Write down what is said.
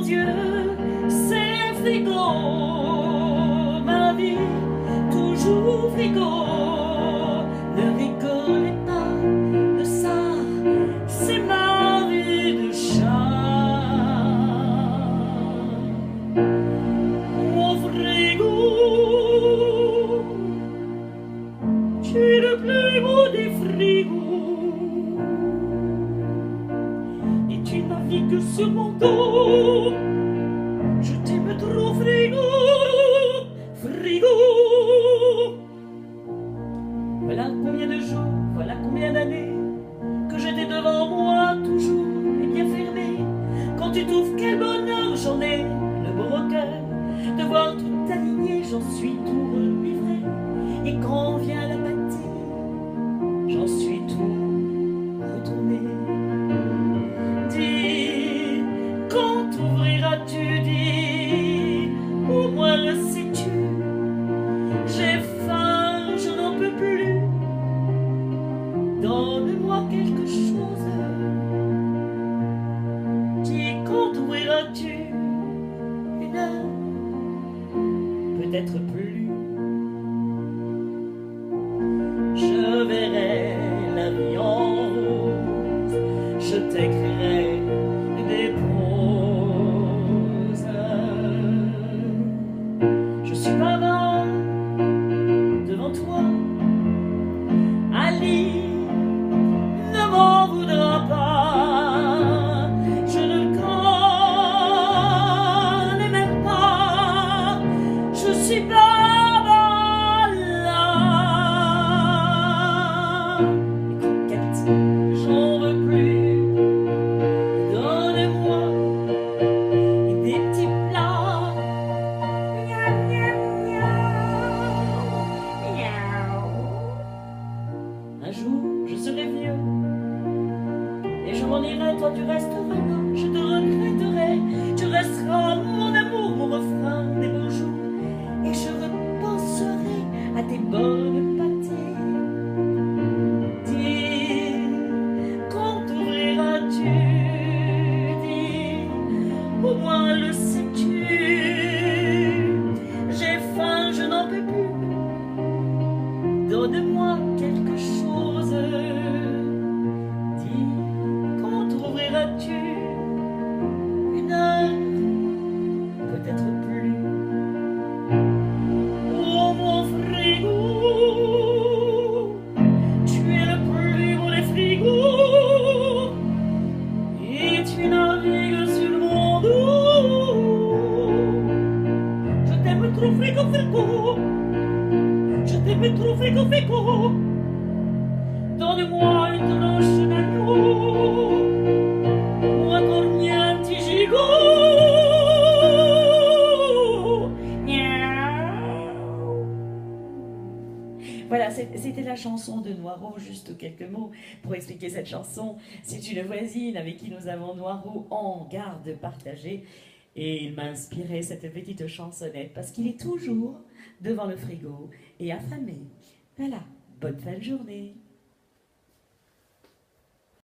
Dieu, c'est un frigo, ma vie, toujours frigo. Ne rigolez pas de ça, c'est ma vie de chat. Mon frigo, tu es le plus beau des frigos, et tu navigues sur mon dos. Je t'aime trop, frigo, frigo. Voilà combien de jours, voilà combien d'années que j'étais devant moi, toujours et bien fermé. Quand tu trouves quel bonheur j'en ai, le beau cœur, de voir tout aligné, j'en suis tout enivré. Et quand vient l'apathie, j'en suis tout retourné. Dis, quand ouvriras-tu, dis, au moins le sais-tu, j'ai faim, je n'en peux plus, donne-moi quelque chose. Dis, quand ouvriras-tu, une heure, peut-être plus. Je verrai la vie en rose, je t'écrirai des proses. Je suis bavard devant toi, Ali ne m'en voudra pas. Je ne le connais même pas, je suis bavard là. Coquette, j'en veux plus, donne-moi des petits plats. Miaou, miaou, miaou, miaou. Un jour, je serai vieux et je m'en irai, toi tu resteras là. Je te regretterai, tu resteras mon amour, mon refrain des beaux jours. Et je repenserai à tes bonnes pâtés. Dis, quand ouvriras-tu, dis, au moins le sais-tu, j'ai faim, je n'en peux plus, donne-moi quelque chose. Dis, quand ouvriras-tu, une heure, peut-être plus. Oh mon frigo, tu es le plus beau des frigos, et tu navigues sur mon dos. Je t'aime trop, frigo, frigo, je t'aime trop, frigo, frigo. Donne-moi une tranche d'agneau, ou un cornet, un petit gigot. Miaou. Voilà, c'était la chanson de Noiraud, juste quelques mots pour expliquer cette chanson. C'est une voisine avec qui nous avons Noiraud en garde partagée. Et il m'a inspiré cette petite chansonnette parce qu'il est toujours devant le frigo et affamé. Voilà, bonne fin de journée.